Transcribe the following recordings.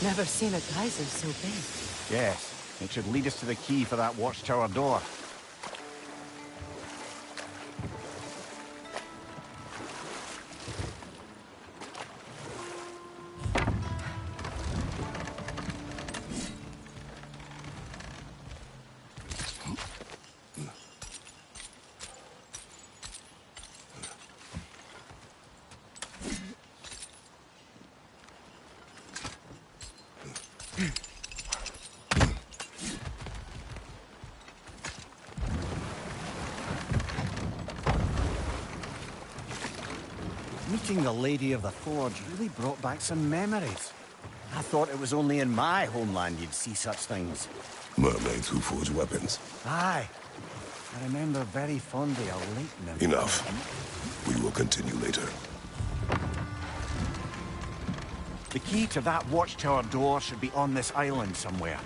Never seen a geyser so big. Yes, it should lead us to the key for that watchtower door. Meeting the Lady of the Forge really brought back some memories. I thought it was only in my homeland you'd see such things. Mermaids who forge weapons. Aye. I remember very fondly a late nymph. Enough. We will continue later. The key to that watchtower door should be on this island somewhere.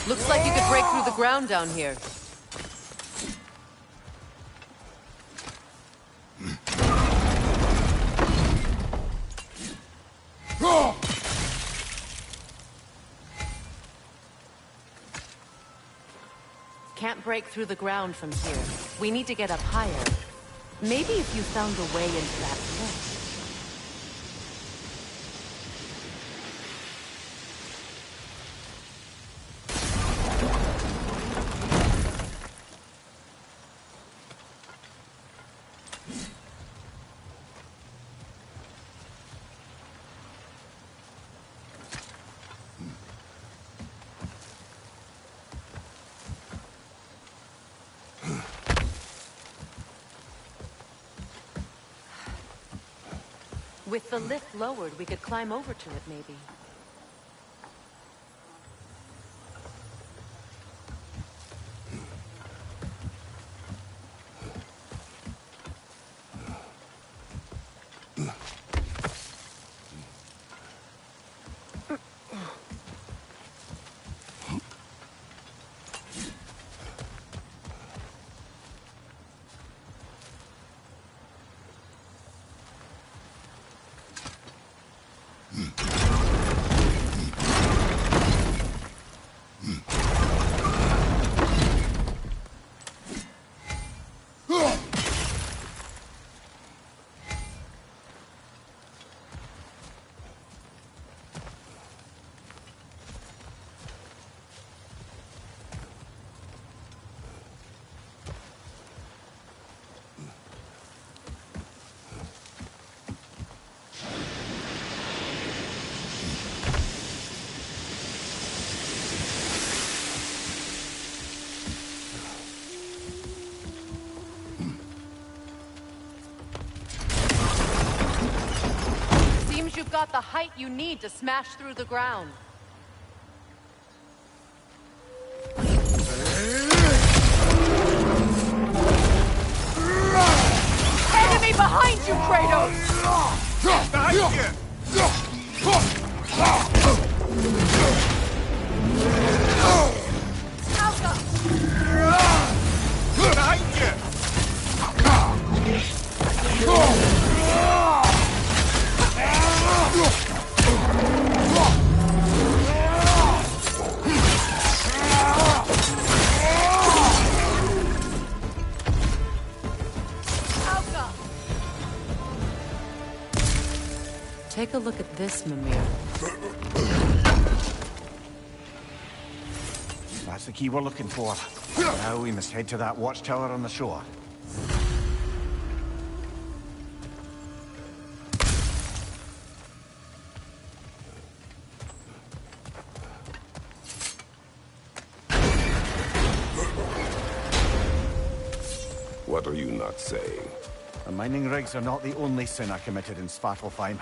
Looks like you could break through the ground down here. Can't break through the ground from here. We need to get up higher. Maybe if you found a way into that lift. With the lift lowered, we could climb over to it, maybe. You've got the height you need to smash through the ground. Enemy behind you, Kratos! Behind you! Take a look at this, Mimir. That's the key we're looking for. Now we must head to that watchtower on the shore. What are you not saying? The mining rigs are not the only sin I committed in Svartalfheim.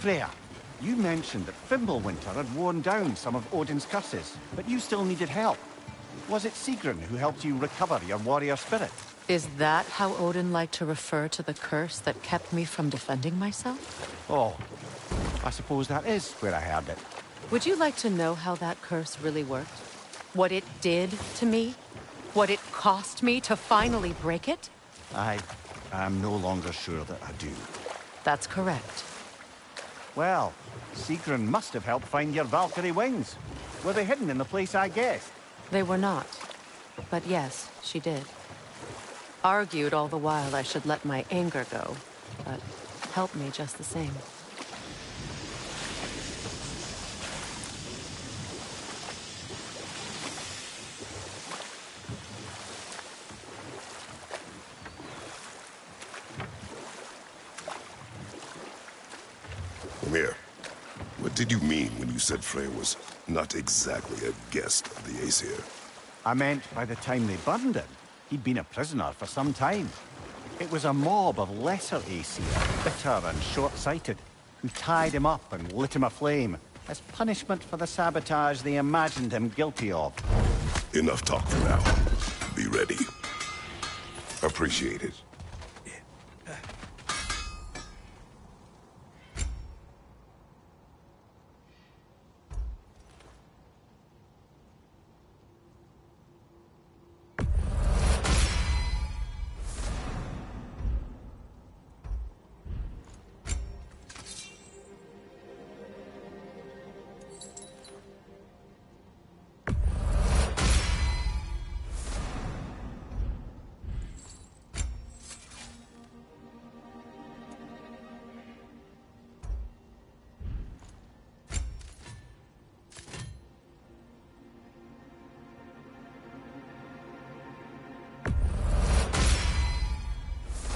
Freya, you mentioned that Fimbulwinter had worn down some of Odin's curses, but you still needed help. Was it Sigrun who helped you recover your warrior spirit? Is that how Odin liked to refer to the curse that kept me from defending myself? Oh, I suppose that is where I heard it. Would you like to know how that curse really worked? What it did to me? What it cost me to finally break it? I am no longer sure that I do. That's correct. Well, Sigrun must have helped find your Valkyrie wings. Were they hidden in the place I guessed? They were not. But yes, she did. Argued all the while I should let my anger go, but helped me just the same. Here. What did you mean when you said Freya was not exactly a guest of the Aesir? I meant by the time they burned him, he'd been a prisoner for some time. It was a mob of lesser Aesir, bitter and short-sighted, who tied him up and lit him aflame as punishment for the sabotage they imagined him guilty of. Enough talk for now. Be ready. Appreciate it.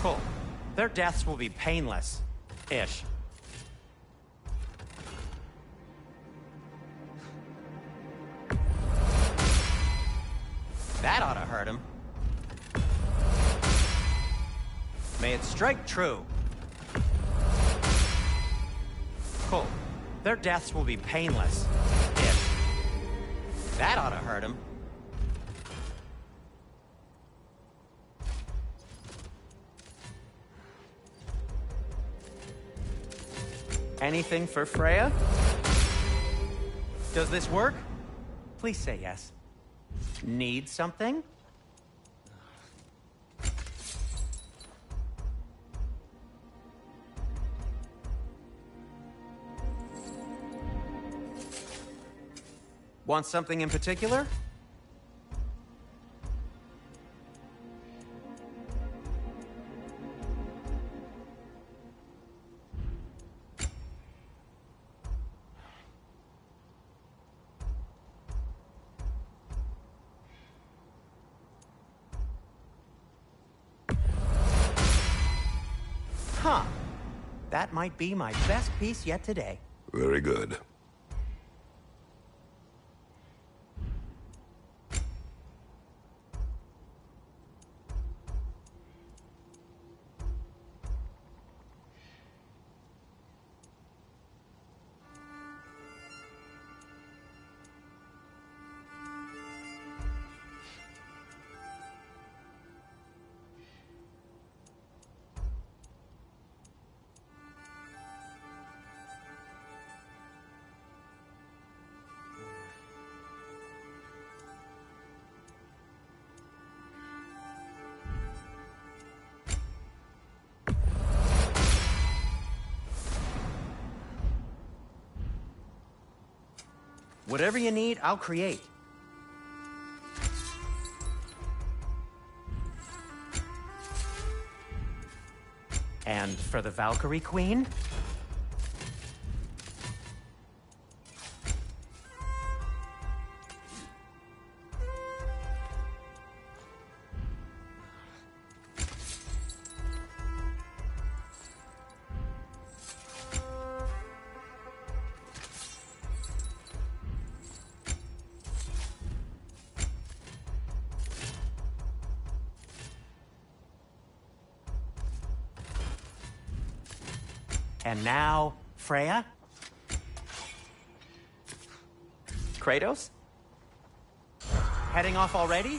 Cool. Their deaths will be painless. Ish. That ought to hurt him. May it strike true. Cool. Their deaths will be painless. Ish. That ought to hurt him. Anything for Freya? Does this work? Please say yes. Need something? Want something in particular? Huh. That might be my best piece yet today. Very good. Whatever you need, I'll create. And for the Valkyrie Queen? And now, Freya? Kratos? Heading off already?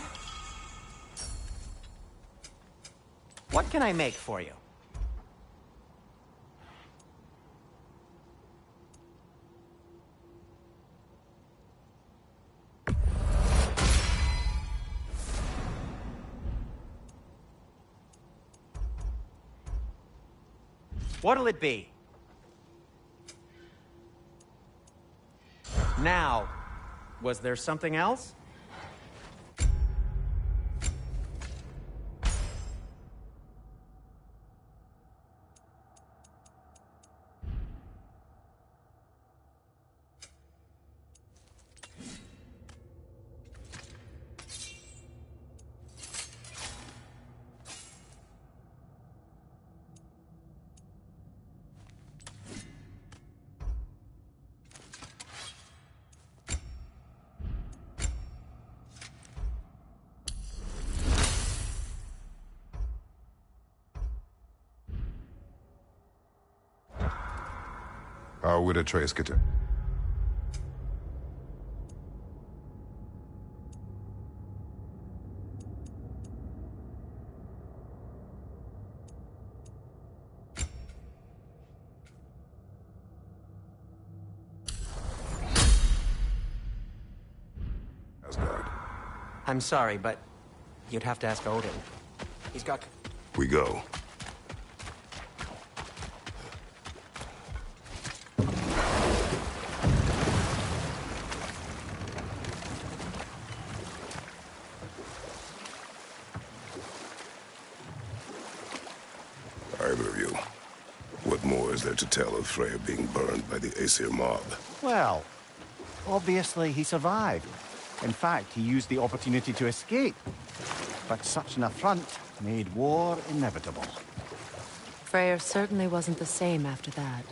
What can I make for you? What'll it be? Now, was there something else? How would a trace get in? Asgard. I'm sorry, but you'd have to ask Odin. He's got... We go. Either of you, what more is there to tell of Freya being burned by the Aesir mob? Well, obviously he survived. In fact, he used the opportunity to escape. But such an affront made war inevitable. Freyr certainly wasn't the same after that.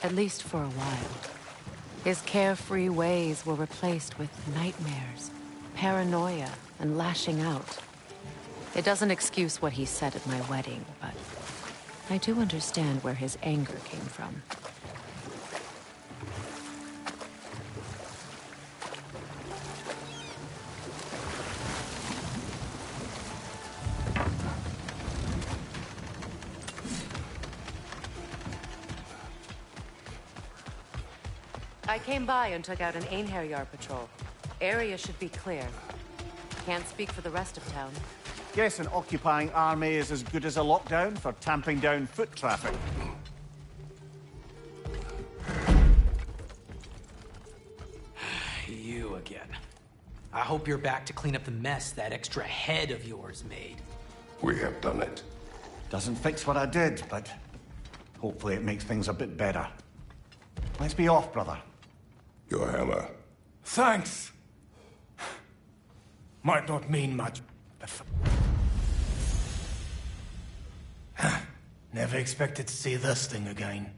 At least for a while. His carefree ways were replaced with nightmares, paranoia, and lashing out. It doesn't excuse what he said at my wedding, but I do understand where his anger came from. I came by and took out an 𝐂𝐸HR patrol. Area should be clear. Can't speak for the rest of town. Guess an occupying army is as good as a lockdown for tamping down foot traffic. You again. I hope you're back to clean up the mess that extra head of yours made. We have done it. Doesn't fix what I did, but hopefully it makes things a bit better. Let's be off, brother. Your hammer. Thanks. Might not mean much, but... Never expected to see this thing again.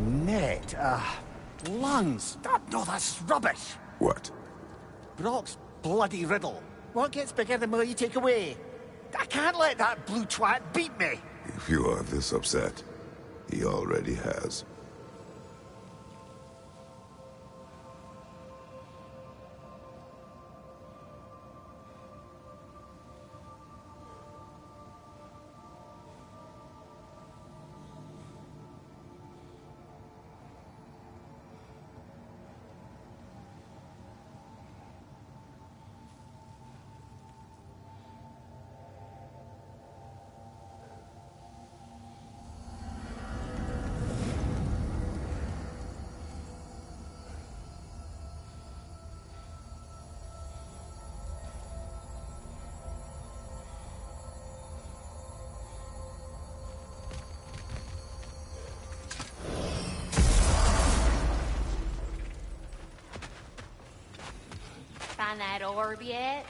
Net, lungs. No, that's rubbish. What? Brock's bloody riddle. What gets bigger the more you take away? I can't let that blue twat beat me. If you are this upset, He already has. Find that orb yet?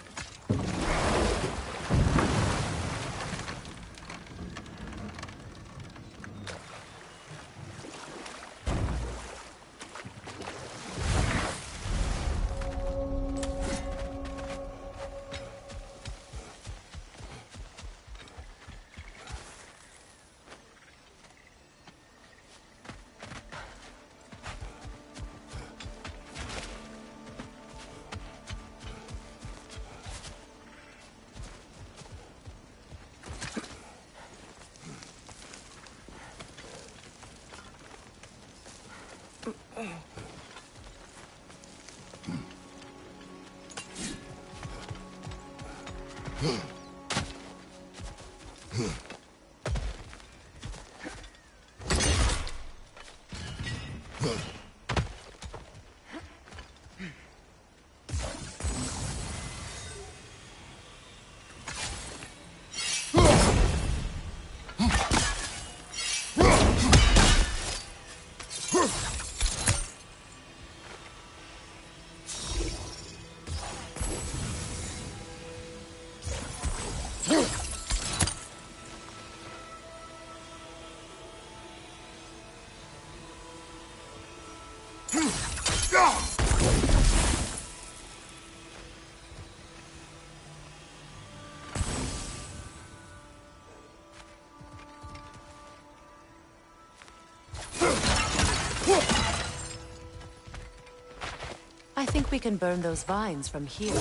I think we can burn those vines from here.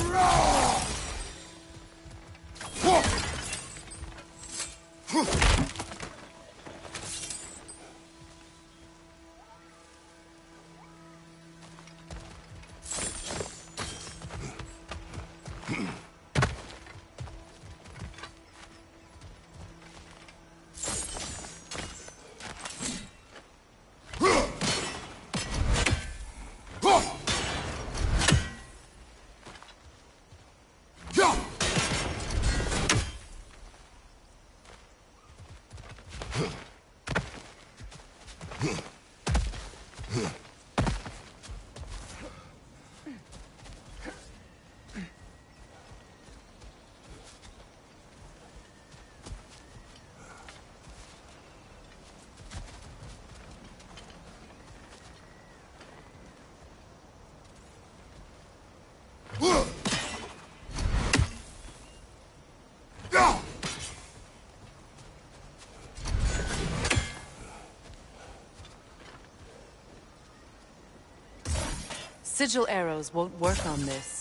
Sigil arrows won't work on this.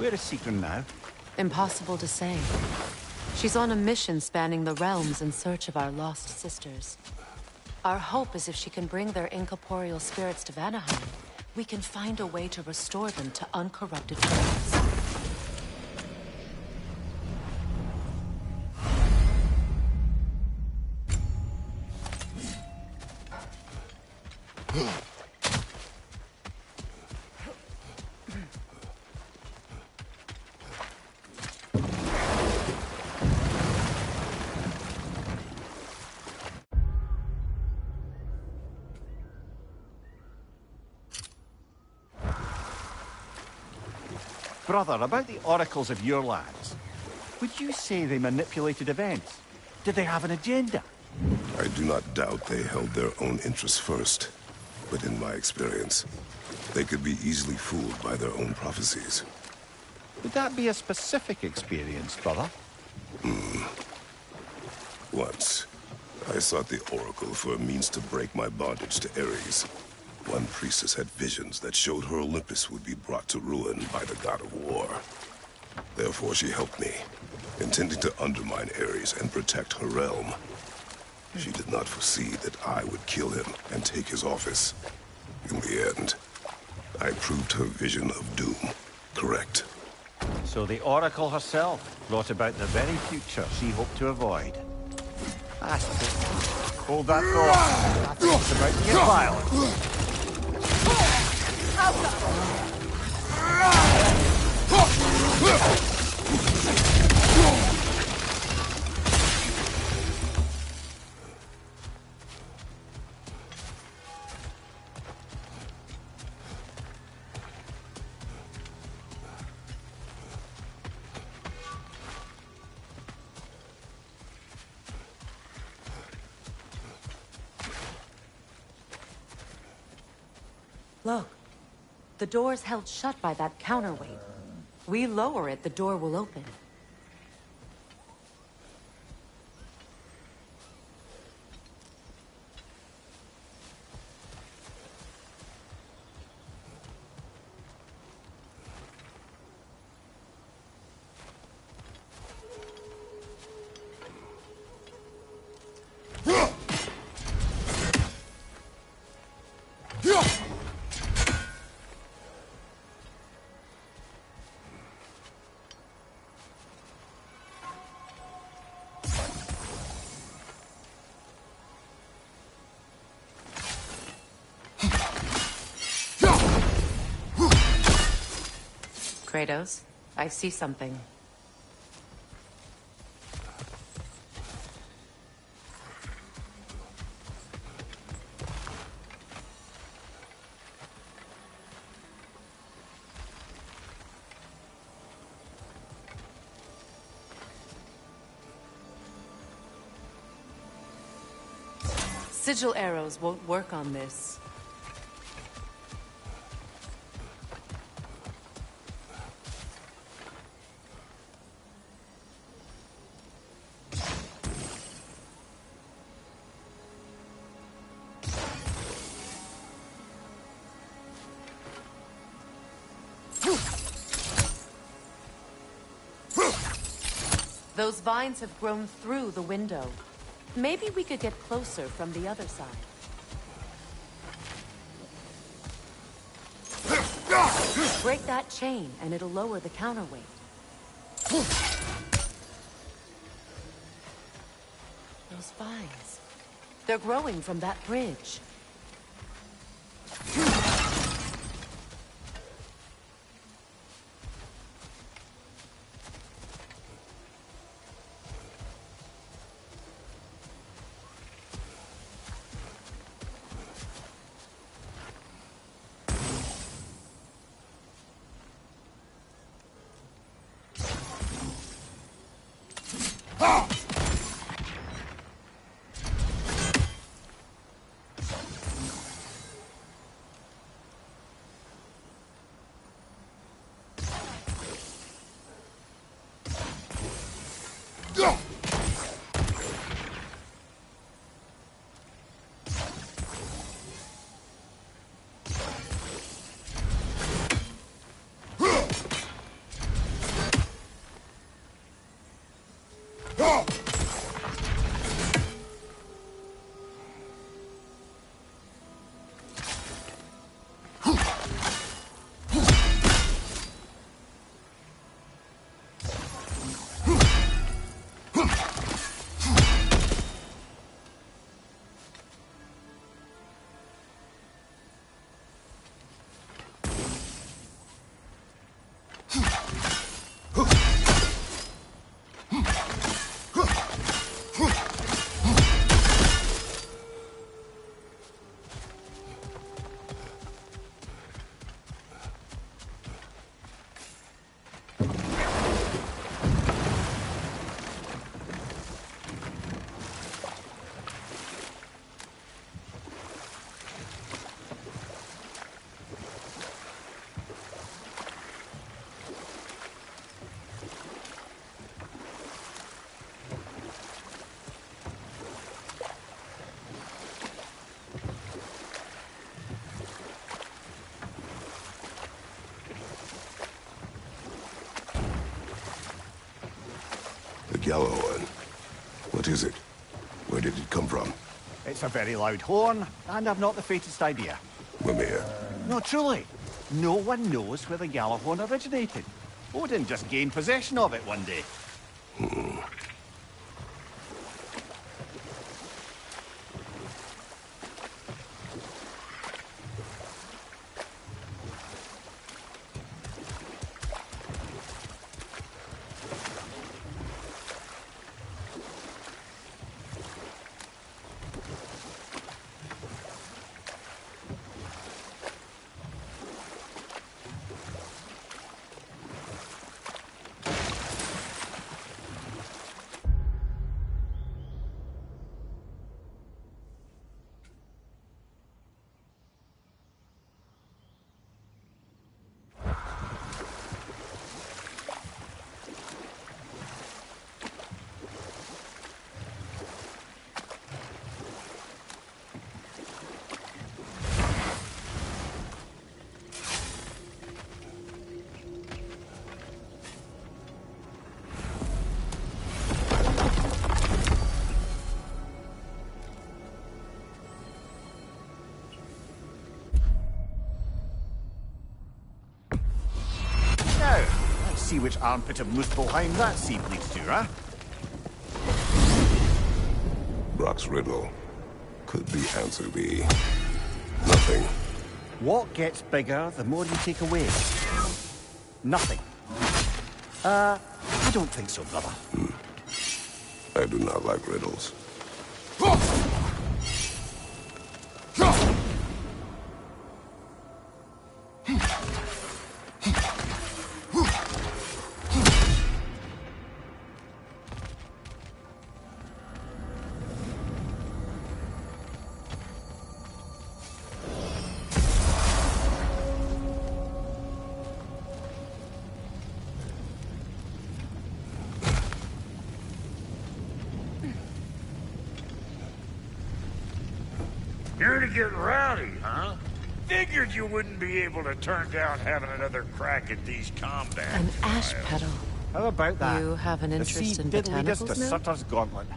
Where is Sigrun now? Impossible to say. She's on a mission spanning the realms in search of our lost sisters. Our hope is if she can bring their incorporeal spirits to Vanaheim, we can find a way to restore them to uncorrupted forms. Brother, about the oracles of your lands, would you say they manipulated events? Did they have an agenda? I do not doubt they held their own interests first. But in my experience, they could be easily fooled by their own prophecies. Would that be a specific experience, brother? Once, I sought the Oracle for a means to break my bondage to Ares. One priestess had visions that showed her Olympus would be brought to ruin by the god of war. Therefore she helped me, intending to undermine Ares and protect her realm. She did not foresee that I would kill him and take his office. In the end, I proved her vision of doom correct. So the Oracle herself brought about the very future she hoped to avoid. That's it. Hold that thought. I think it's about to get violent. Look, the door's held shut by that counterweight. We lower it, the door will open. Kratos, I see something. Sigil arrows won't work on this. Those vines have grown through the window. Maybe we could get closer from the other side. Break that chain, and it'll lower the counterweight. Those vines. They're growing from that bridge. Gjallarhorn. What is it? Where did it come from? It's a very loud horn, and I've not the faintest idea. Mimir. No, truly. No one knows where the Gjallarhorn originated. Odin just gained possession of it one day. See which armpit of Muspelheim that sea bleeds to, huh? Brock's riddle. Could the answer be nothing? What gets bigger the more you take away? Nothing. I don't think so, brother. I do not like riddles. Here to get rowdy, huh? Figured you wouldn't be able to turn down having another crack at these combat An ash trials. petal. How about that? You have an The interest sea in did lead us to botanicals now? Sutter's Gauntlet.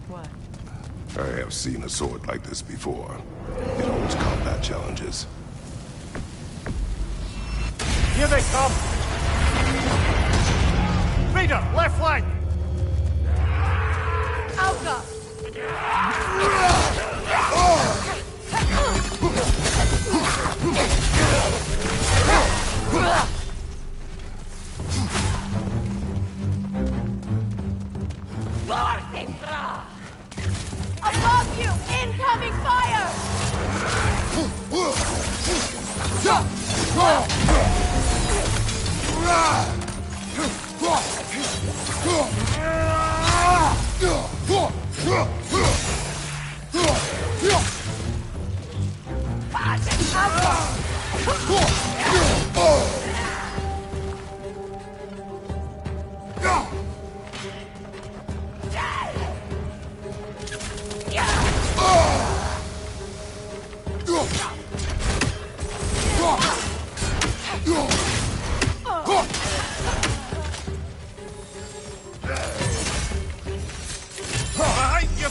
What? I have seen a sword like this before. It holds combat challenges. Here they come! Raider, left flank! Alka! Above you! Incoming fire! Behind you,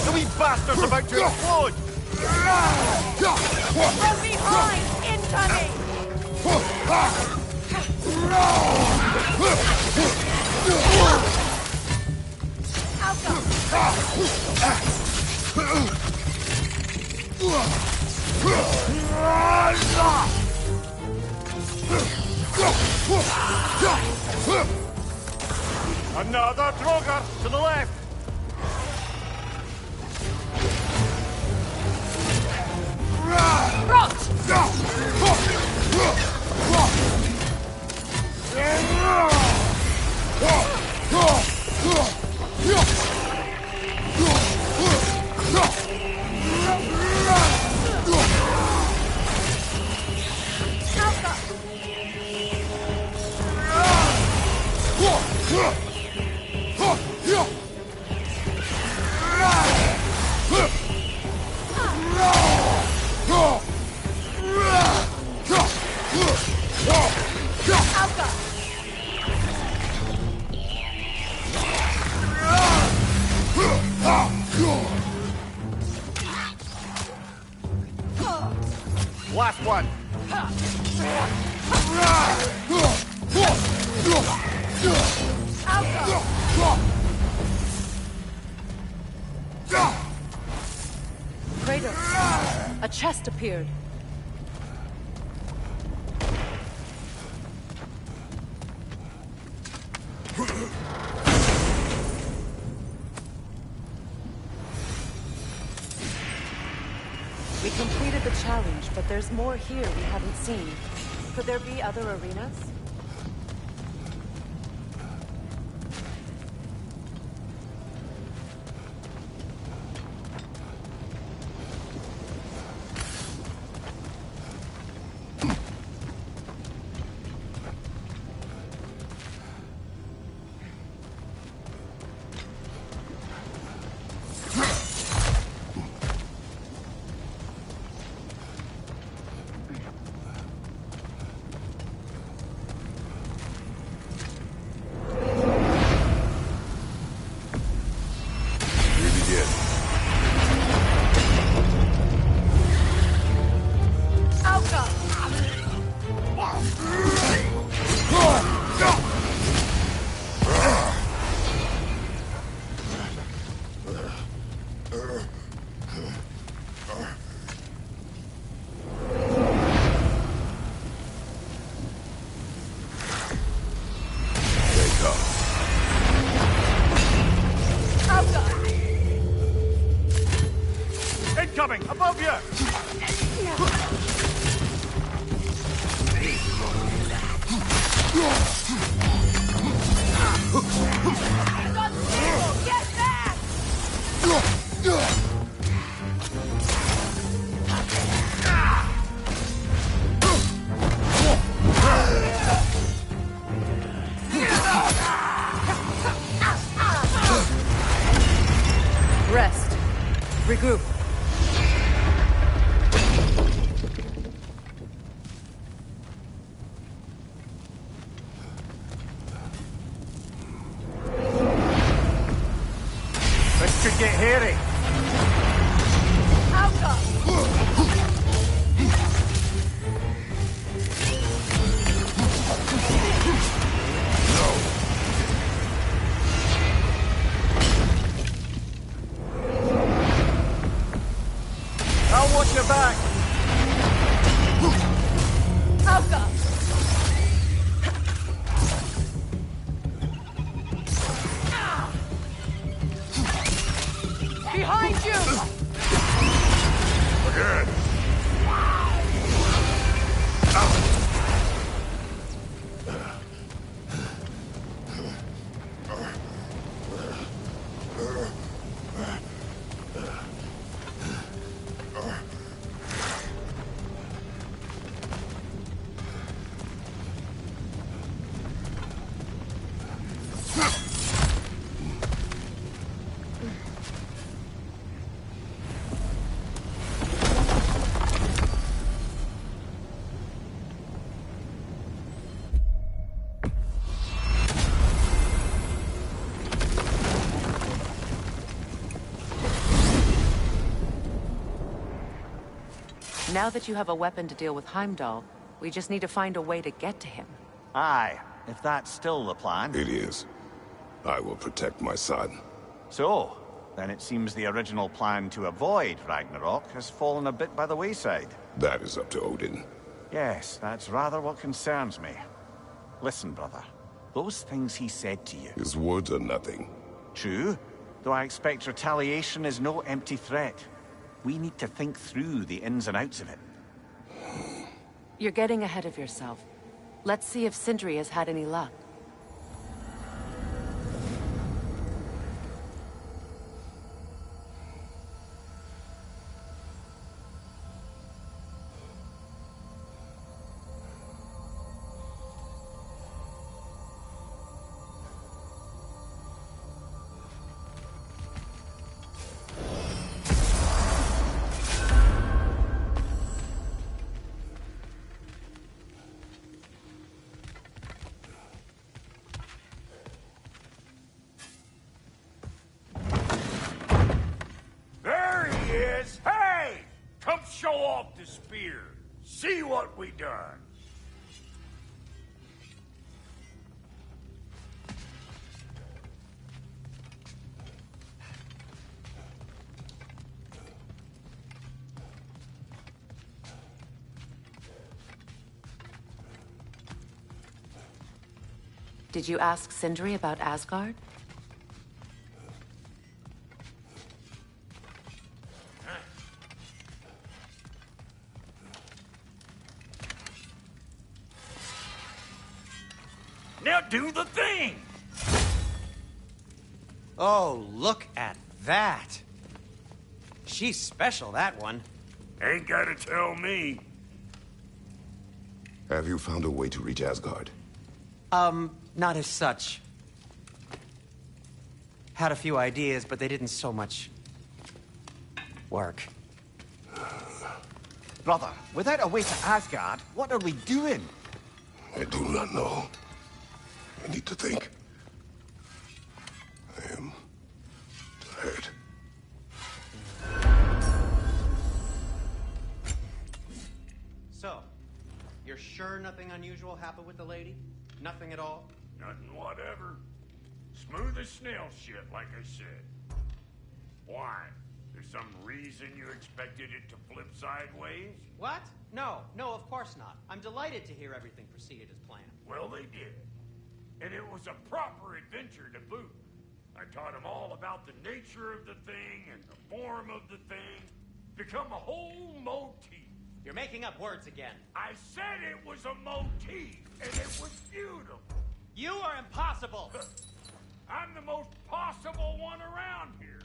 The wee bastard's about to explode! From behind! Incoming! Another Draugr to the left! Last one. Kratos, a chest appeared. We completed the challenge, but there's more here we haven't seen. Could there be other arenas? Incoming! Above you! Get back! Rest. Regroup. This could get hairy. I'll watch your back. Behind you! Again! Now that you have a weapon to deal with Heimdall, we just need to find a way to get to him. Aye, if that's still the plan. It is. I will protect my son. So, then it seems the original plan to avoid Ragnarok has fallen a bit by the wayside. That is up to Odin. Yes, that's rather what concerns me. Listen, brother. Those things he said to you. His words are nothing. True, though I expect retaliation is no empty threat. We need to think through the ins and outs of it. You're getting ahead of yourself. Let's see if Sindri has had any luck. Show off the spear. See what we done. Did you ask Sindri about Asgard? Now do the thing! Oh, look at that. She's special, that one. Ain't gotta tell me. Have you found a way to reach Asgard? Not as such. Had a few ideas, but they didn't so much work. Brother, without a way to Asgard, what are we doing? I do not know. I need to think. I am tired. So, you're sure nothing unusual happened with the lady? Nothing at all? Nothing whatever. Smooth as snail shit, like I said. Why? There's some reason you expected it to flip sideways? What? No, of course not. I'm delighted to hear everything proceeded as planned. Well, they did. And it was a proper adventure to boot. I taught them all about the nature of the thing and the form of the thing. Become a whole motif. You're making up words again. I said it was a motif, and it was beautiful. You are impossible. I'm the most possible one around here.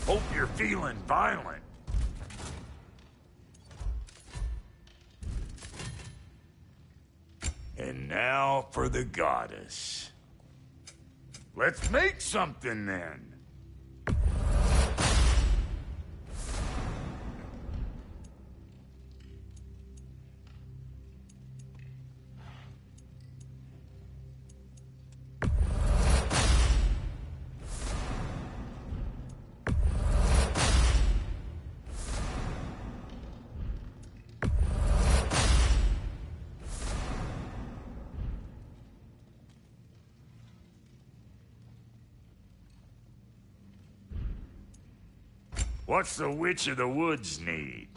Hope you're feeling violent. And now for the goddess. Let's make something then. What's the Witch of the Woods need?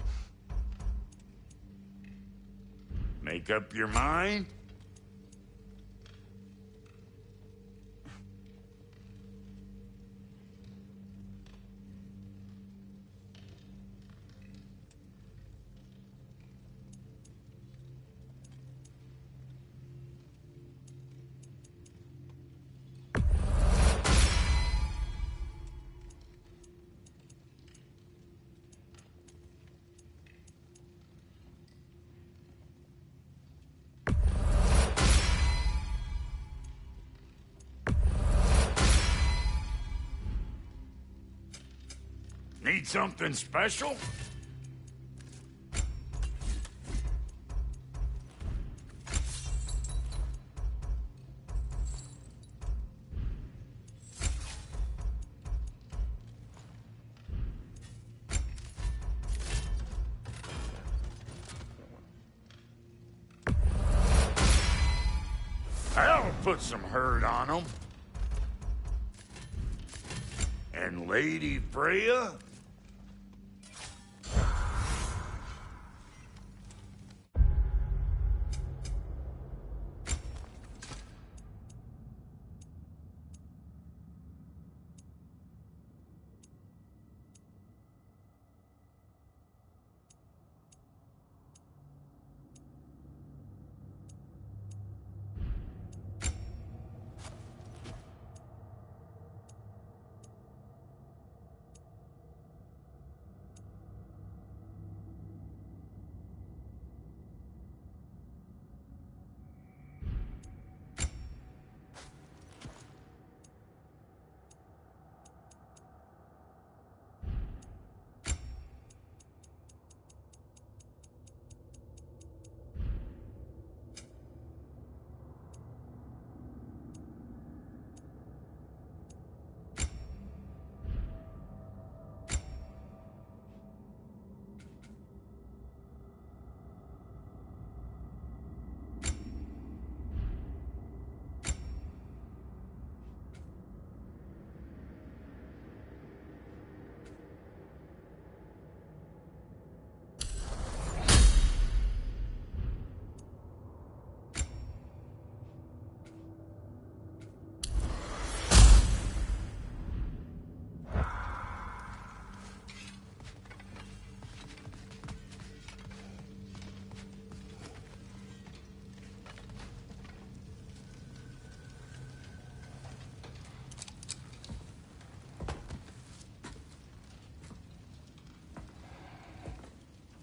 Make up your mind? Need something special? I'll put some hurt on them. And Lady Freya?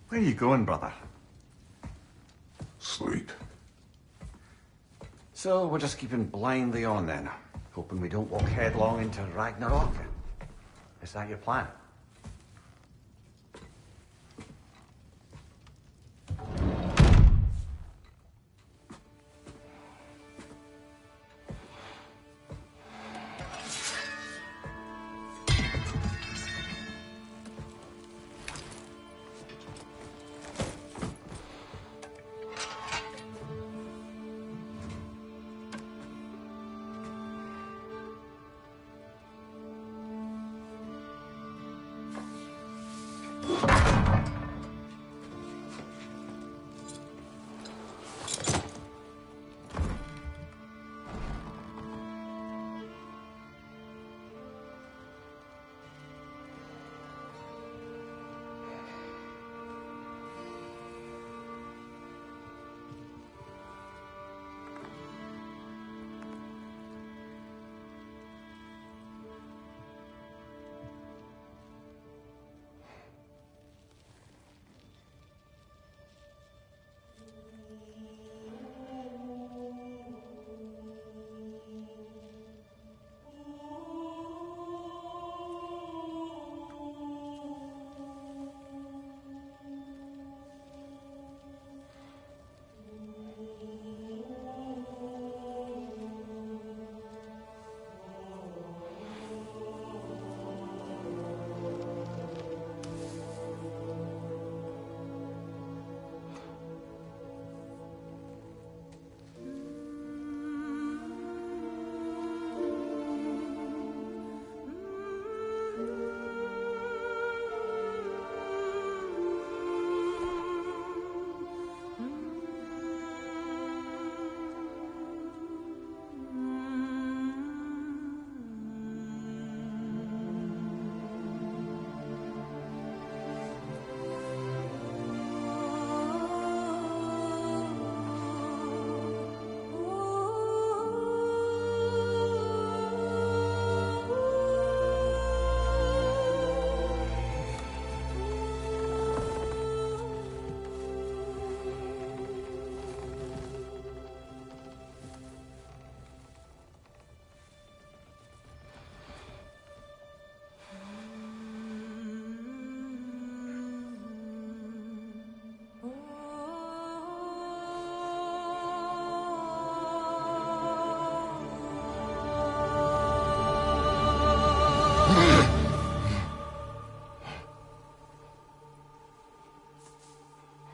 Where are you going, brother? Sleep. So we're just keeping blindly on then, hoping we don't walk headlong into Ragnarok. Is that your plan?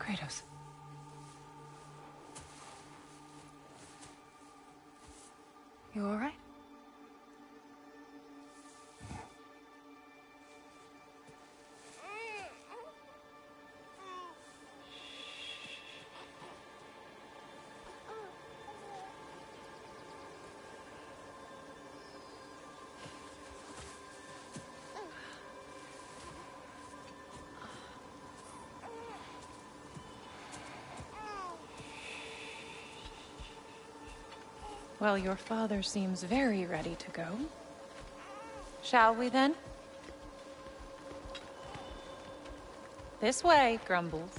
Kratos. You all right? Well, your father seems very ready to go. Shall we then? This way, Grumbles.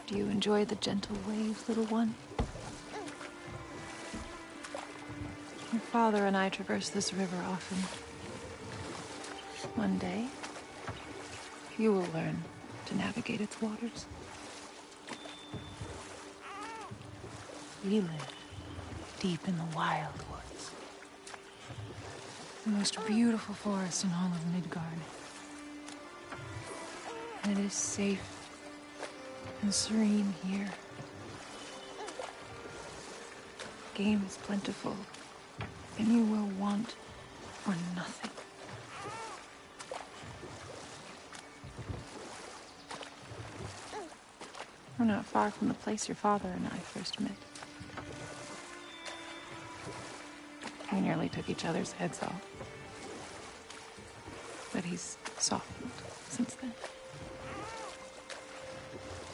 Do you enjoy the gentle waves, little one? Your father and I traverse this river often. One day, you will learn to navigate its waters. We live deep in the wild woods. The most beautiful forest in all of Midgard. And it is safe and serene here. Game is plentiful, and you will want for nothing. We're not far from the place your father and I first met. We nearly took each other's heads off. But he's softened since then.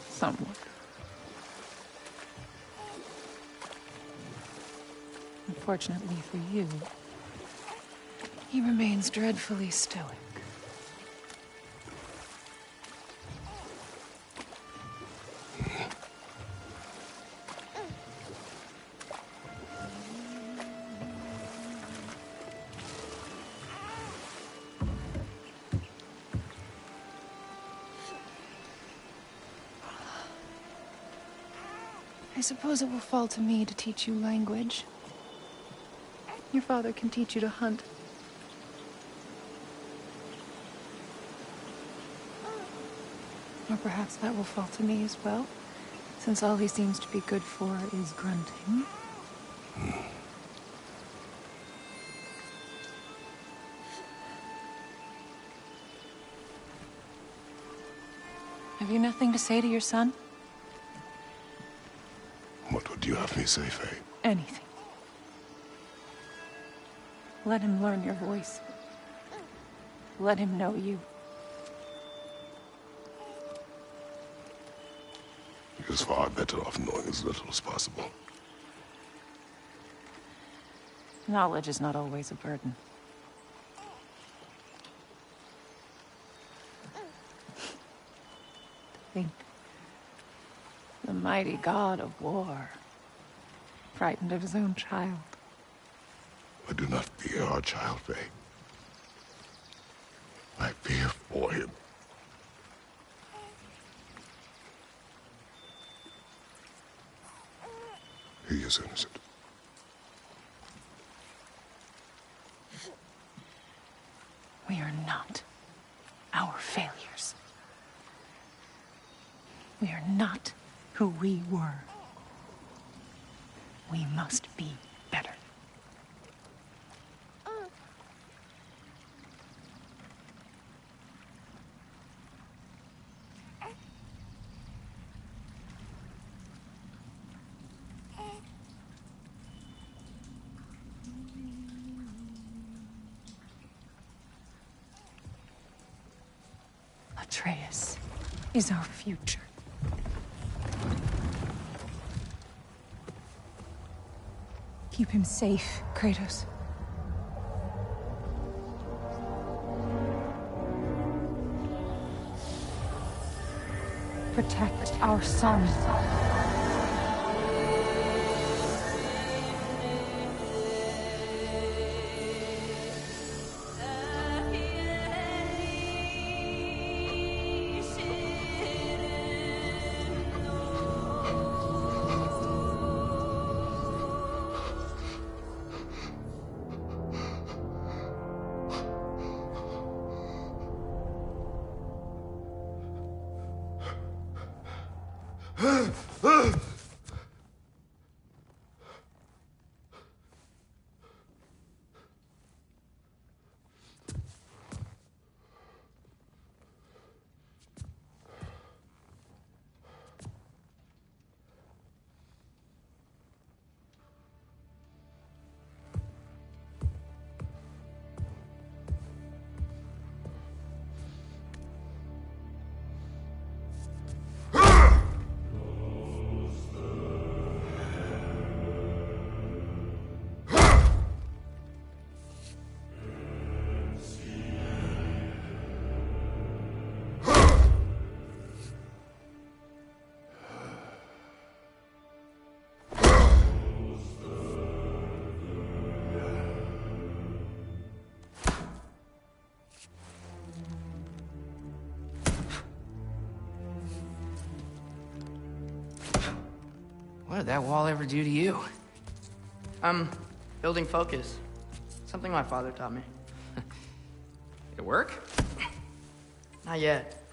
Somewhat. Unfortunately for you, he remains dreadfully stoic. I suppose it will fall to me to teach you language. Your father can teach you to hunt. Or perhaps that will fall to me as well, since all he seems to be good for is grunting. Have you nothing to say to your son? What would you have me say, Faye? Anything. Let him learn your voice. Let him know you. He is far better off knowing as little as possible. Knowledge is not always a burden. Think. The mighty god of war, frightened of his own child. I do not fear our child, Faye. I fear for him. He is innocent. We are not our failures. We are not who we were. We must be better. Atreus is our future. Keep him safe, Kratos. Protect our son. What did that wall ever do to you? I'm building focus. Something my father taught me. Did it work? Not yet.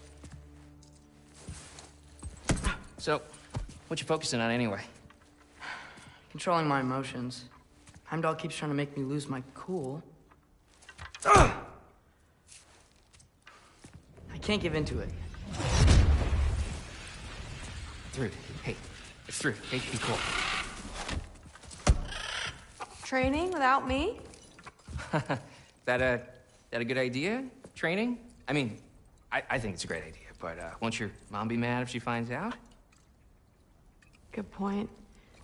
So, what you focusing on anyway? Controlling my emotions. Heimdall keeps trying to make me lose my cool. I can't give into it. Thrud, hey, it's Thrud. Hey, be cool. Training without me? That a good idea? Training? I mean, I think it's a great idea, but won't your mom be mad if she finds out? Good point.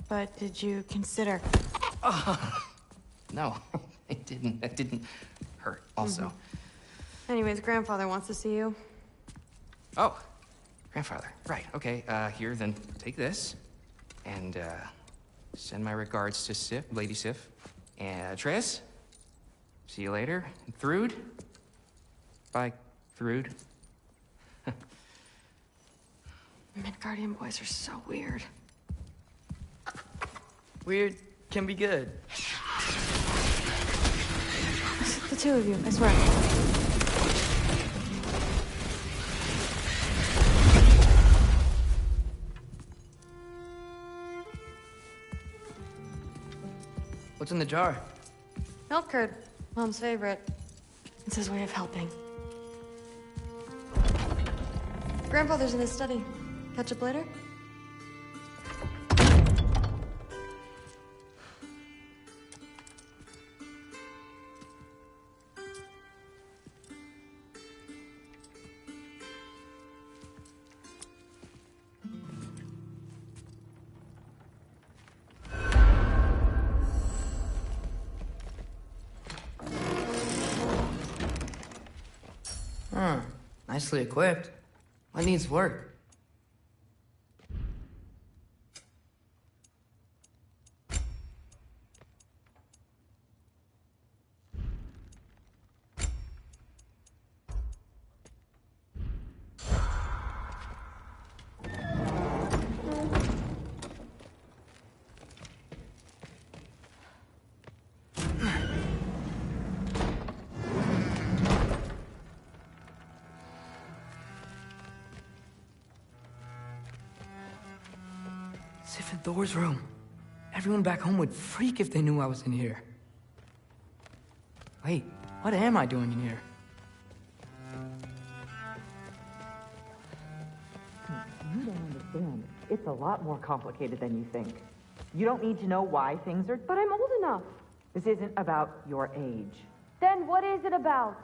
But did you consider... No, it didn't. That didn't hurt, also. Anyways, grandfather wants to see you. Oh, grandfather. Right, okay. Here, then take this. And, send my regards to Sif, Lady Sif. And, Triss. See you later. And Thrud. Bye, Thrud. Midgardian boys are so weird. Weird can be good. It's the two of you, I swear. What's in the jar? Milk curd, Mom's favorite. It's his way of helping. Grandfather's in his study. Catch up later? Nicely equipped. What needs work? Sif and Thor's room. Everyone back home would freak if they knew I was in here. Wait, what am I doing in here? You don't understand. It's a lot more complicated than you think. You don't need to know why things are... But I'm old enough. This isn't about your age. Then what is it about?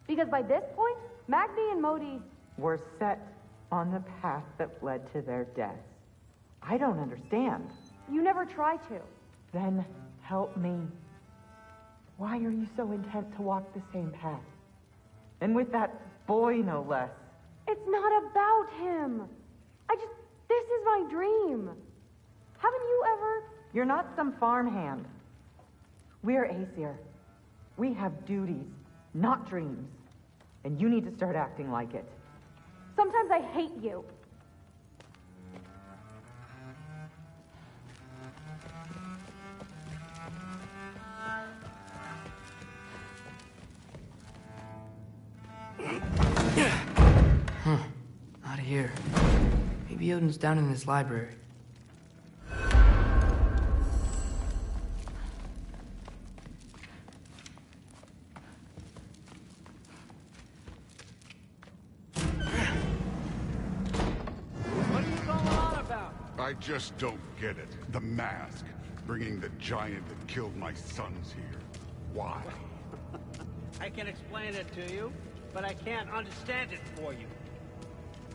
Because by this point, Magni and Modi... were set on the path that led to their deaths. I don't understand. You never try to. Then help me. Why are you so intent to walk the same path? And with that boy, no less. It's not about him. This is my dream. Haven't you ever... You're not some farmhand. We're Aesir. We have duties, not dreams. And you need to start acting like it. Sometimes I hate you. Not here. Maybe Odin's down in this library. What are you going on about? I just don't get it. The mask. Bringing the giant that killed my sons here. Why? I can explain it to you, but I can't understand it for you.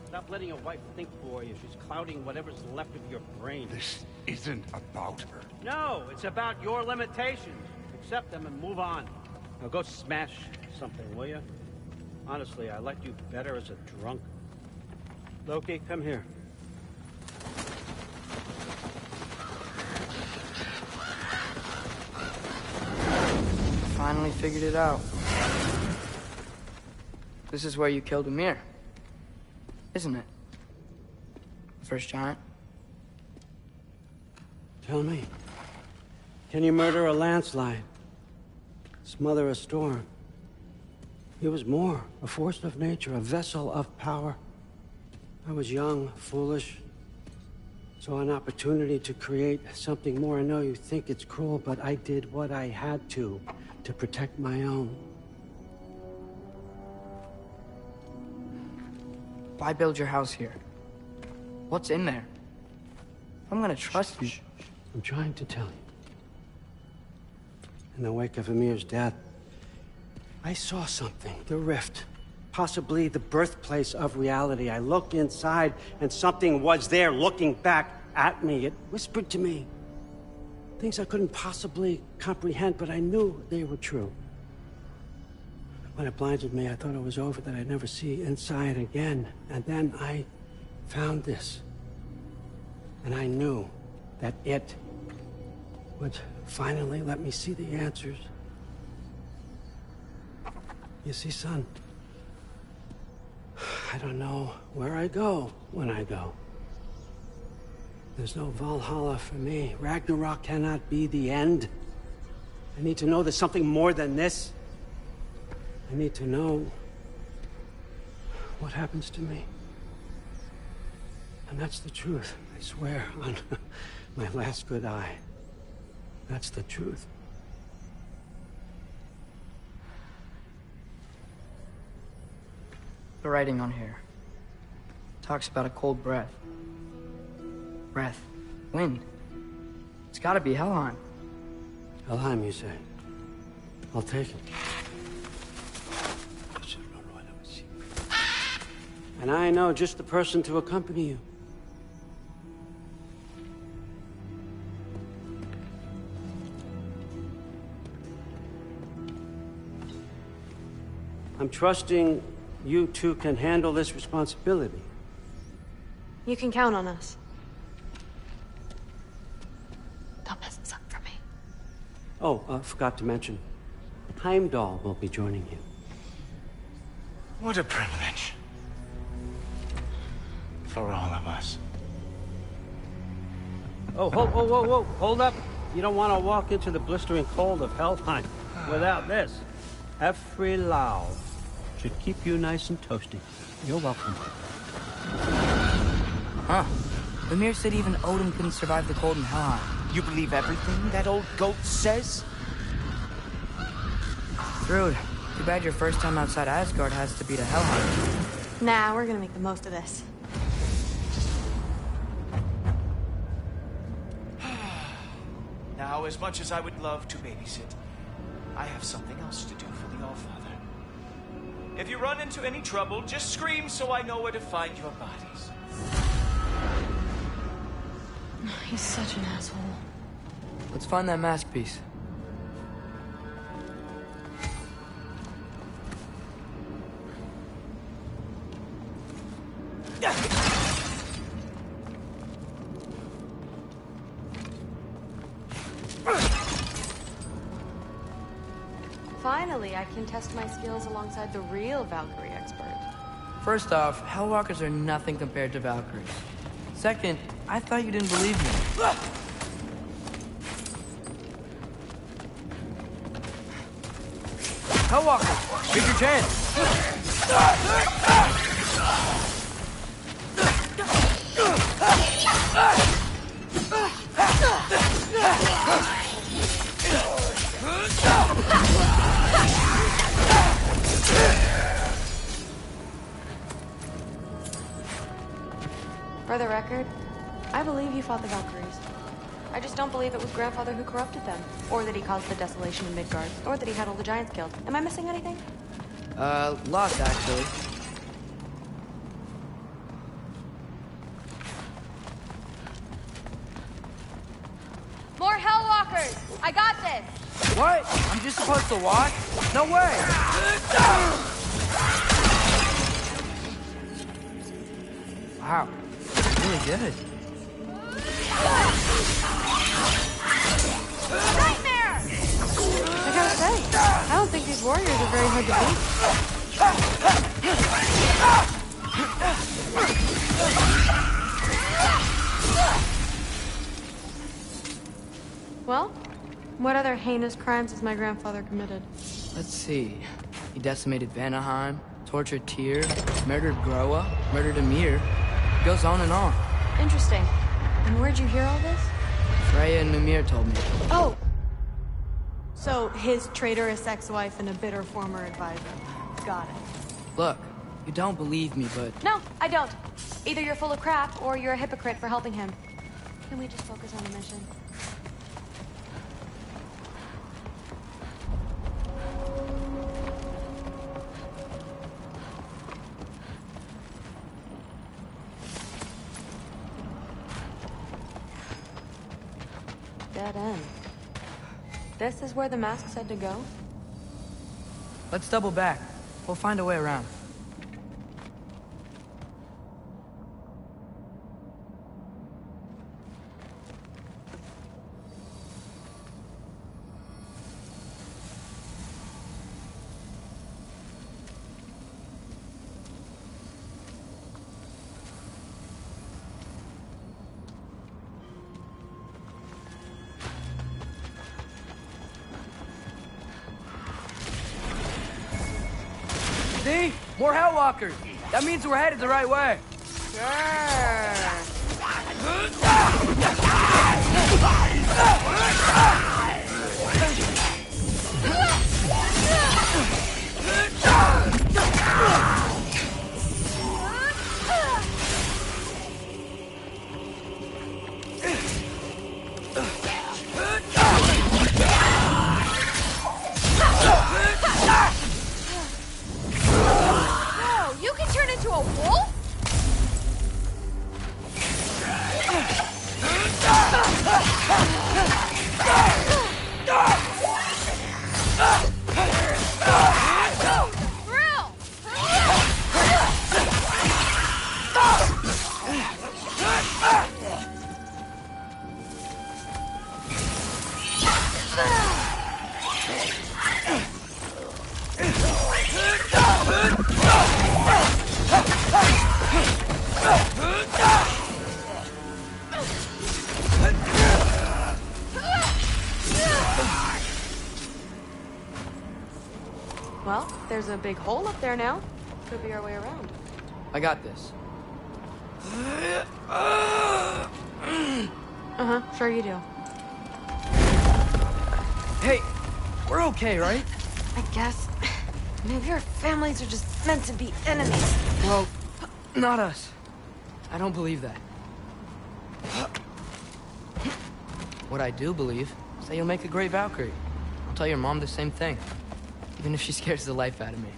Stop letting your wife think for you. She's clouding whatever's left of your brain. This isn't about her. No, it's about your limitations. Accept them and move on. Now go smash something, will you? Honestly, I liked you better as a drunk. Loki, come here. Finally figured it out. This is where you killed Ymir, isn't it? The first giant? Tell me, can you murder a landslide? Smother a storm? He was more, a force of nature, a vessel of power. I was young, foolish, saw an opportunity to create something more. I know you think it's cruel, but I did what I had to protect my own. Why build your house here? What's in there? I'm gonna trust you. I'm trying to tell you. In the wake of Ymir's death, I saw something. The rift. Possibly the birthplace of reality. I looked inside, and something was there looking back at me. It whispered to me things I couldn't possibly comprehend, but I knew they were true. When it blinded me, I thought it was over, that I'd never see inside again. And then I found this. And I knew that it would finally let me see the answers. You see, son, I don't know where I go when I go. There's no Valhalla for me. Ragnarok cannot be the end. I need to know there's something more than this. I need to know what happens to me. And that's the truth, I swear, on my last good eye. That's the truth. The writing on here talks about a cold breath. Breath. Wind. It's gotta be Helheim. Helheim, you say? I'll take it. And I know just the person to accompany you. I'm trusting you two can handle this responsibility. You can count on us. Don't mess this up for me. Oh, forgot to mention, Heimdall will be joining you. What a privilege. For all of us. Oh, whoa, hold up. You don't want to walk into the blistering cold of Helheim without this. Every Lau should keep you nice and toasty. You're welcome. Huh. Ymir said even Odin couldn't survive the cold in Helheim. You believe everything that old goat says? Rude. Too bad your first time outside Asgard has to be to Helheim. Nah, we're gonna make the most of this. Now, as much as I would love to babysit, I have something else to do for the Allfather. If you run into any trouble, just scream so I know where to find your bodies. He's such an asshole. Let's find that masterpiece. Finally, I can test my skills alongside the real Valkyrie expert. First off, Hellwalkers are nothing compared to Valkyries. Second, I thought you didn't believe me. Hellwalker, take your chance. For the record, I believe you fought the Valkyries. I just don't believe it was Grandfather who corrupted them, or that he caused the desolation in Midgard, or that he had all the giants killed. Am I missing anything? Lots, actually. More Hellwalkers! I got this! What? I'm just supposed to watch? No way! Wow, really good. Nightmare! I gotta say, I don't think these warriors are very hard to beat. Well, what other heinous crimes has my grandfather committed? Let's see. He decimated Vanaheim, tortured Tyr, murdered Groa, murdered Ymir. Goes on and on. Interesting. And where'd you hear all this? Freya and Ymir told me. Oh! So, his traitorous ex-wife and a bitter former advisor. Got it. Look, you don't believe me, but... No, I don't. Either you're full of crap, or you're a hypocrite for helping him. Can we just focus on the mission? Dead end. This is where the mask said to go? Let's double back. We'll find a way around. See? More Hellwalkers! That means we're headed the right way. You can turn into a wolf? Well, there's a big hole up there now. Could be our way around. I got this. Uh-huh, sure you do. Hey, we're okay, right? I guess. Maybe our families are just meant to be enemies. Well, not us. I don't believe that. What I do believe is that you'll make a great Valkyrie. I'll tell your mom the same thing, even if she scares the life out of me.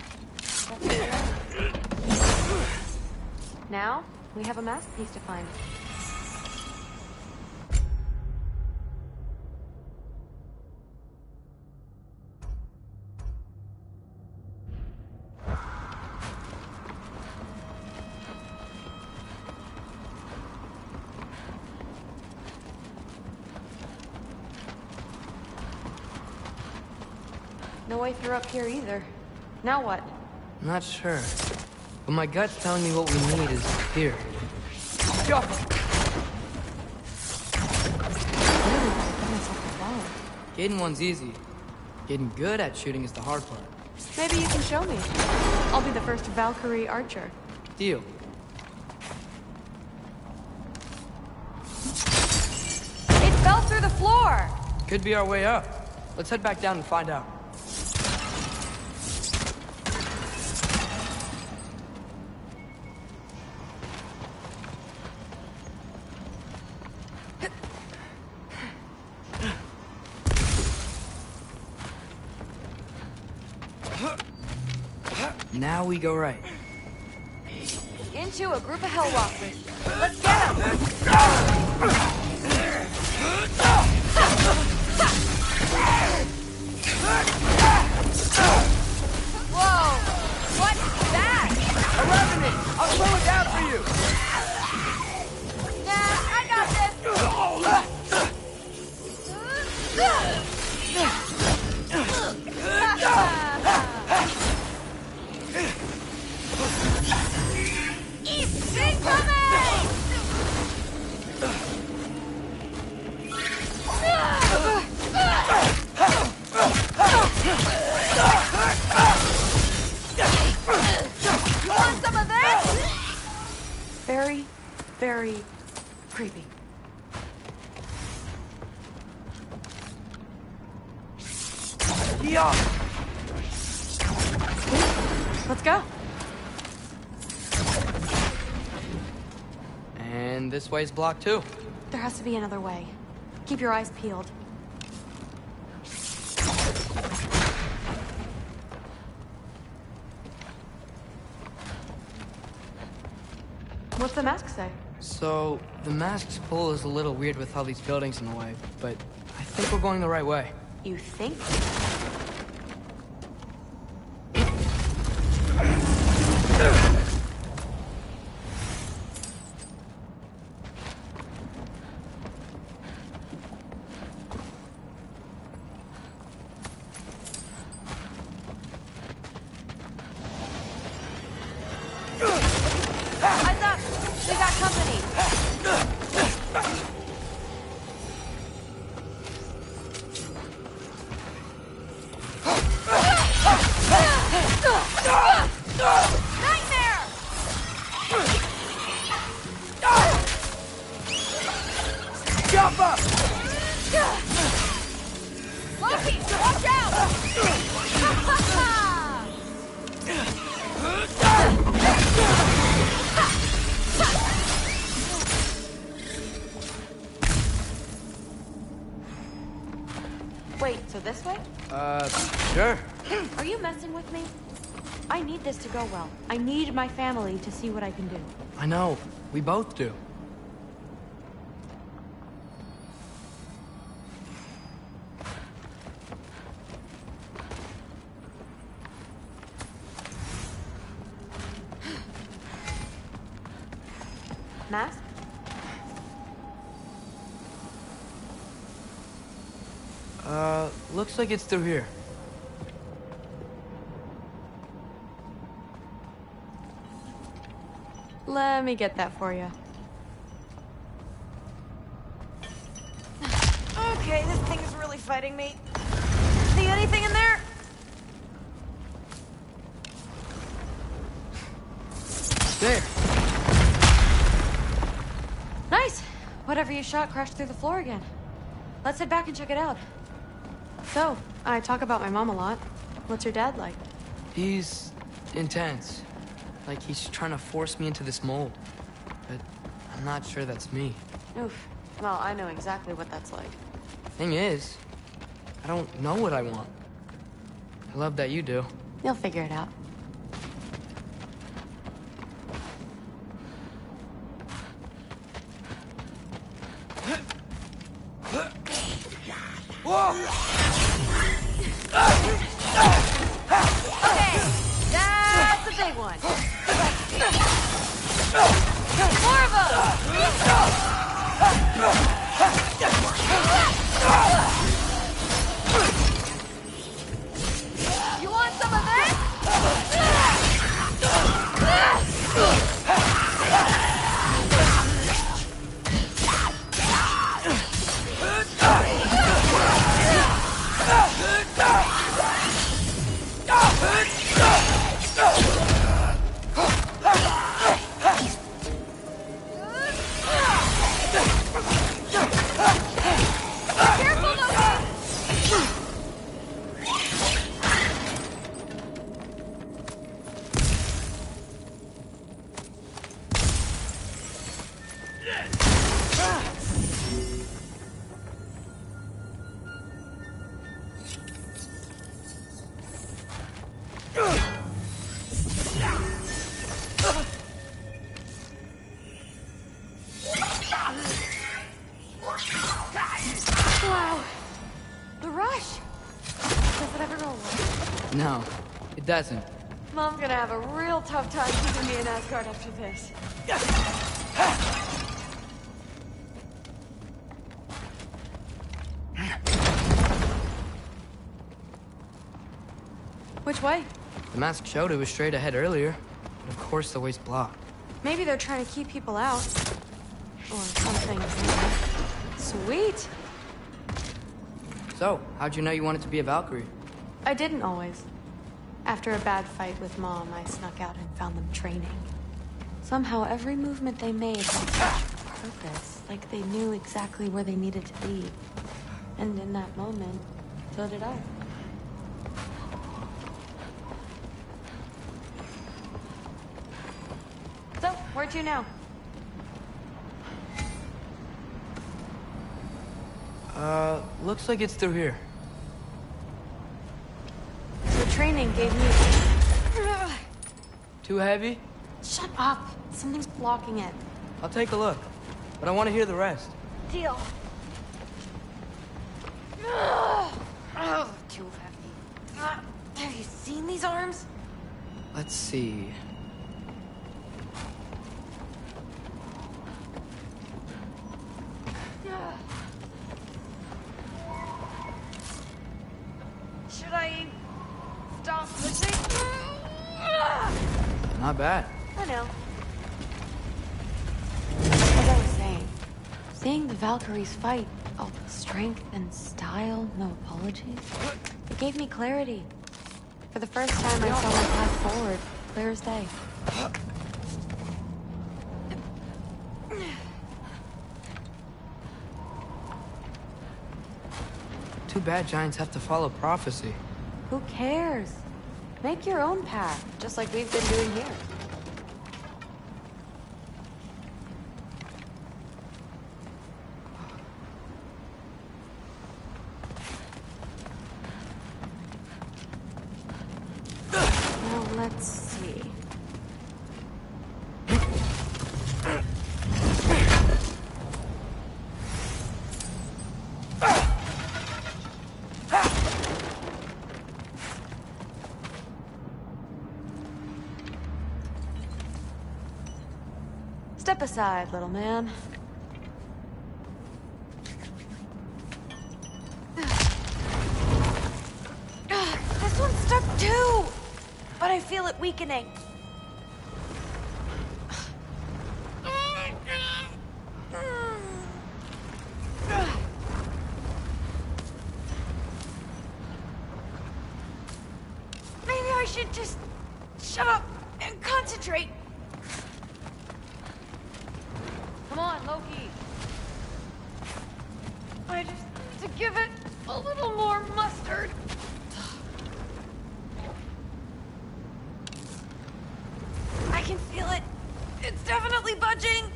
Now, we have a mask piece to find. No way through up here either. Now what? I'm not sure, but my gut's telling me what we need is here. Go! Getting one's easy. Getting good at shooting is the hard part. Maybe you can show me. I'll be the first Valkyrie archer. Deal. It fell through the floor! Could be our way up. Let's head back down and find out. Now we go right. Into a group of hellwalkers. Let's get them! Whoa! What's that? A revenant! I'll slow it down for you! Nah, I got this! It's incoming! You want some of this? Very, very creepy. Yeah. Let's go. And this way's blocked too. There has to be another way. Keep your eyes peeled. What's the mask say? So, the mask's pull is a little weird with all these buildings in the way, but I think we're going the right way. You think? Eyes up! We got company! Nightmare! Jump up! Loki, watch out! Wait, so this way? Sure. Are you messing with me? I need this to go well. I need my family to see what I can do. I know. We both do. Mask? Looks like it's through here. Let me get that for you. Okay, this thing is really fighting me. See anything in there? There. Nice! Whatever you shot crashed through the floor again. Let's head back and check it out. So, I talk about my mom a lot. What's your dad like? He's intense. Like he's trying to force me into this mold. But I'm not sure that's me. Oof. Well, I know exactly what that's like. Thing is, I don't know what I want. I love that you do. You'll figure it out. Okay, that's a big one. More of them! You want some of this? Careful, Loki! No, it doesn't. Mom's gonna have a real tough time keeping me in Asgard after this. Which way? The mask showed it was straight ahead earlier. But of course the way's blocked. Maybe they're trying to keep people out. Or something. Sweet! So, how'd you know you wanted to be a Valkyrie? I didn't always. After a bad fight with Mom, I snuck out and found them training. Somehow every movement they made had such purpose, like they knew exactly where they needed to be. And in that moment, so did I. So, where to now? Looks like it's through here. So training gave me... Too heavy? Shut up! Something's blocking it. I'll take a look. But I want to hear the rest. Deal. Oh, too heavy. Have you seen these arms? Let's see. Should I stop pushing? Not bad. I know. As I was saying, seeing the Valkyries fight, all the strength and style, no apologies, it gave me clarity. For the first time, I saw my path forward, clear as day. Too bad giants have to follow prophecy. Who cares? Make your own path, just like we've been doing here. Now, let's see. Step aside, little man. This one's stuck too! But I feel it weakening. Maybe I should just shut up and concentrate. Come on, Loki. I just need to give it a little more mustard. I can feel it. It's definitely budging.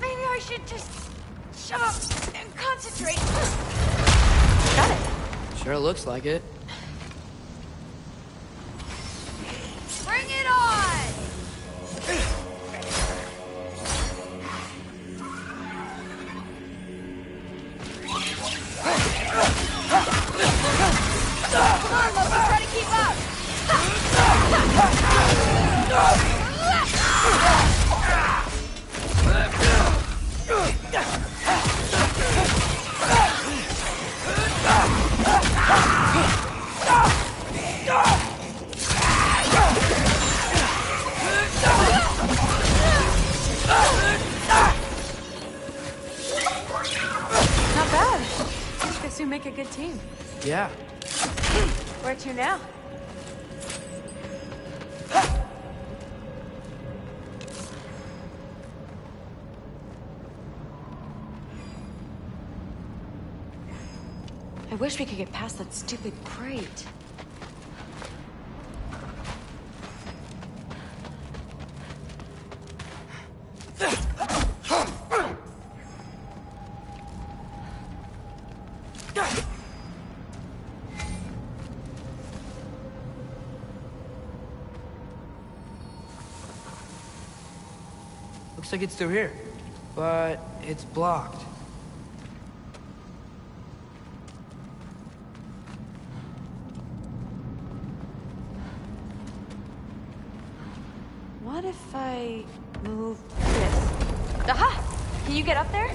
Maybe I should just shut up and concentrate. Got it. Sure looks like it. Bring it on! Come on, Loki, try to keep up! Not bad. Guess we make a good team. Yeah. Where to now? I wish we could get past that stupid crate. Looks like it's through here, but it's blocked. What if I move this? Aha! Can you get up there?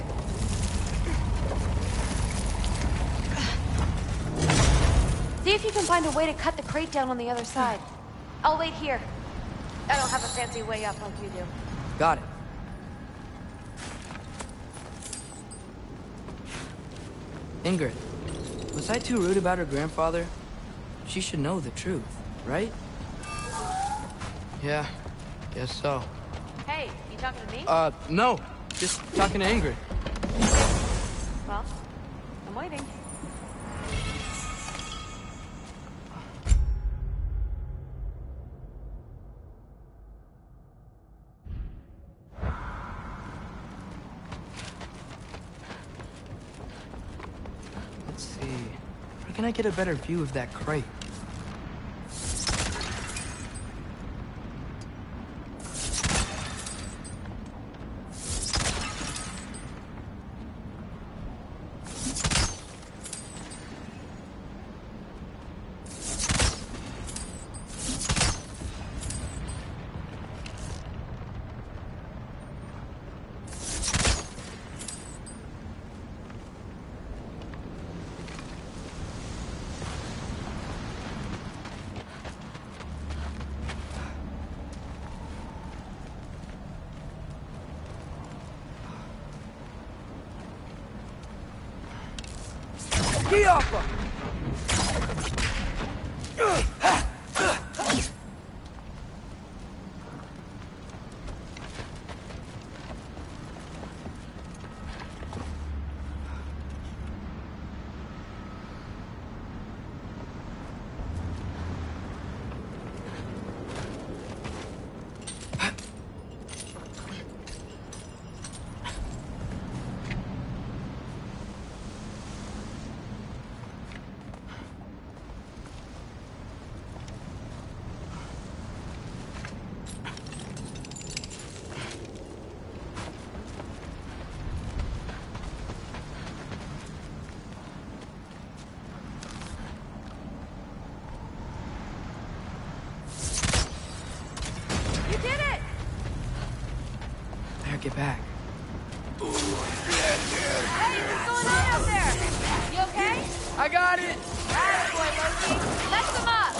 See if you can find a way to cut the crate down on the other side. I'll wait here. I don't have a fancy way up like you do. Got it. Ingrid, was I too rude about her grandfather? She should know the truth, right? Yeah, guess so. Hey, you talking to me? No. Just talking to Ingrid. Well, I'm waiting. Let's see. Where can I get a better view of that crate? 𝐂𝐸. Get back. Hey, what's going on out there? You okay? I got it! Alright, boy, Loki. Mess them up!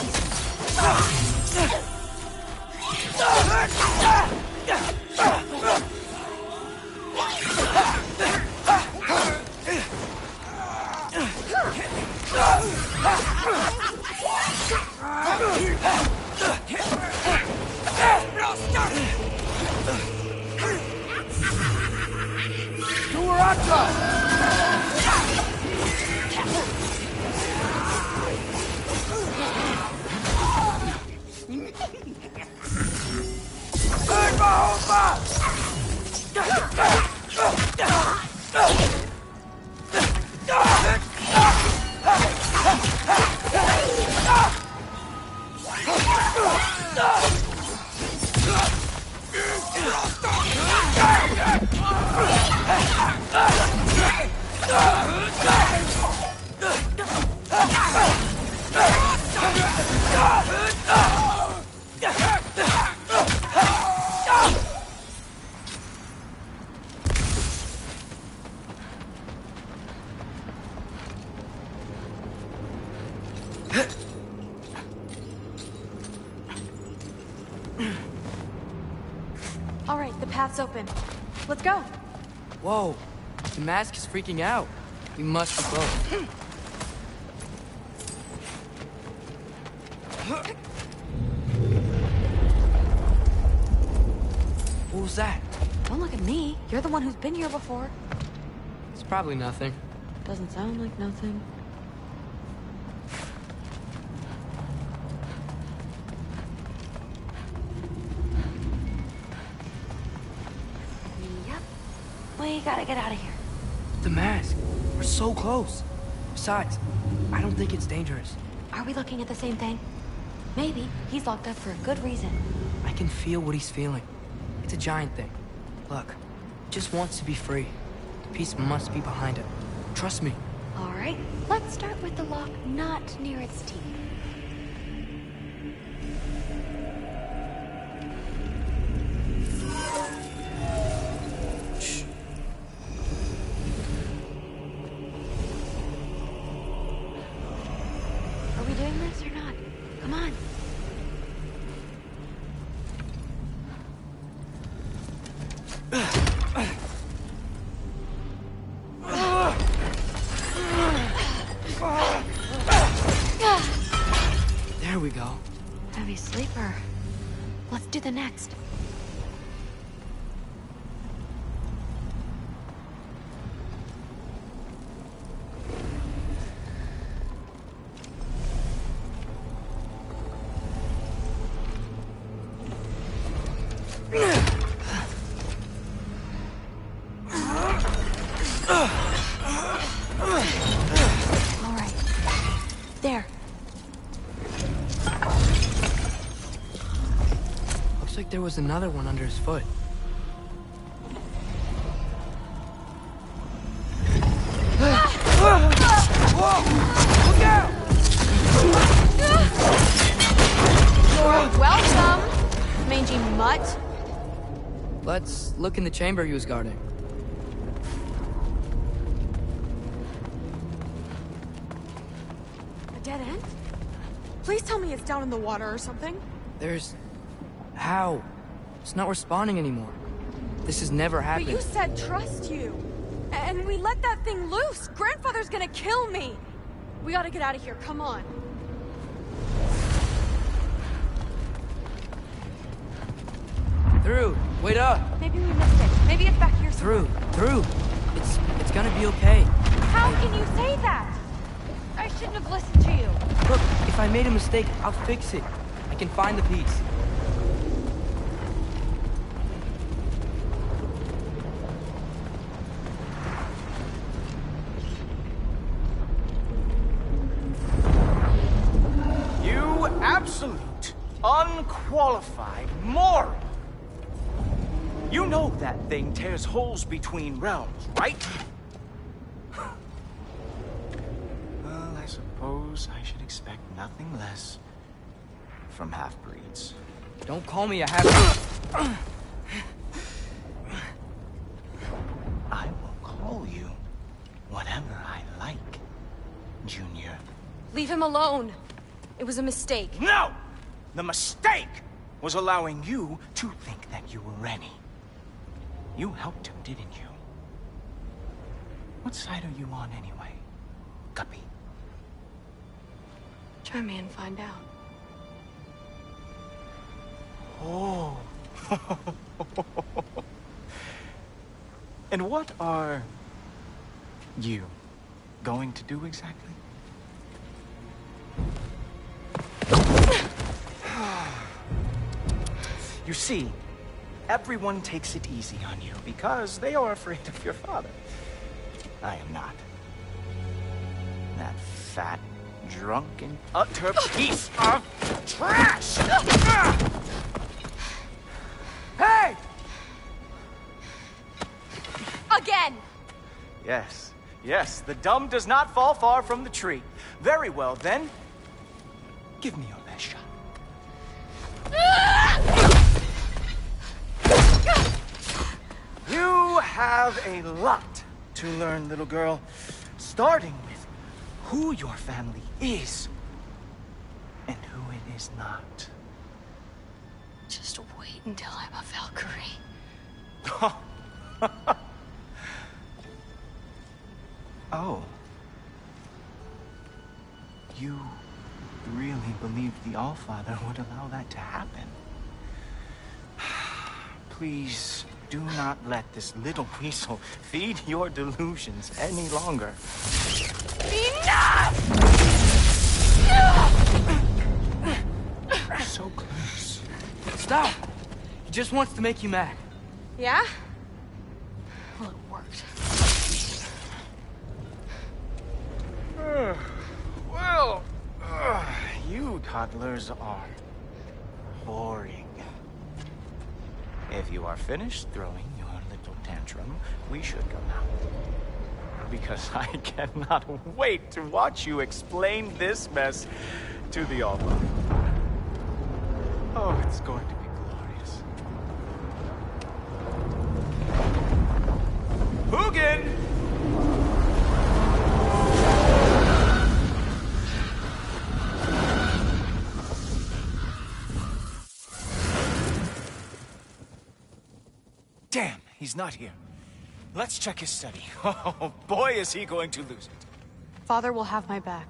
All right, the path's open. Let's go. Whoa, the mask is freaking out. We must be close. What was that? Don't look at me. You're the one who's been here before. It's probably nothing. Doesn't sound like nothing. Yep. We gotta get out of here. The mask. We're so close. Besides, I don't think it's dangerous. Are we looking at the same thing? Maybe. He's locked up for a good reason. I can feel what he's feeling. It's a giant thing. Look, he just wants to be free. The peace must be behind it. Trust me. All right, let's start with the lock not near its teeth. Heavy sleeper. Let's do the next. There was another one under his foot. Look out! You're welcome, mangy mutt. Let's look in the chamber he was guarding. A dead end? Please tell me it's down in the water or something. There's... How? It's not responding anymore. This has never happened. But you said trust you. And we let that thing loose. Grandfather's gonna kill me. We gotta get out of here. Come on. Through. Wait up. Maybe we missed it. Maybe it's back here somewhere. Through. It's gonna be okay. How can you say that? I shouldn't have listened to you. Look, if I made a mistake, I'll fix it. I can find the piece. Absolute, unqualified moron. You know that thing tears holes between realms, right? Well, I suppose I should expect nothing less from half-breeds. Don't call me a half-breed. I will call you whatever I like, Junior. Leave him alone. It was a mistake. No! The mistake was allowing you to think that you were ready. You helped him, didn't you? What side are you on anyway, Guppy? Try me and find out. Oh. And what are you going to do exactly? You see, everyone takes it easy on you because they are afraid of your father. I am not. That fat, drunken, utter piece of trash! Hey! Again! Yes, the dumb does not fall far from the tree. Very well, then. Give me your best shot. You have a lot to learn, little girl. Starting with who your family is and who it is not. Just wait until I'm a Valkyrie. Oh. You really believed the Allfather would allow that to happen? Please do not let this little weasel feed your delusions any longer. Enough! So close. Stop! He just wants to make you mad. Yeah? Well, it worked. Well, you toddlers are boring. If you are finished throwing your little tantrum, we should go now. Because I cannot wait to watch you explain this mess to the Alpha. Oh, it's going to be glorious. Hugin! Damn, he's not here. Let's check his study. Oh, boy, is he going to lose it. Father will have my back.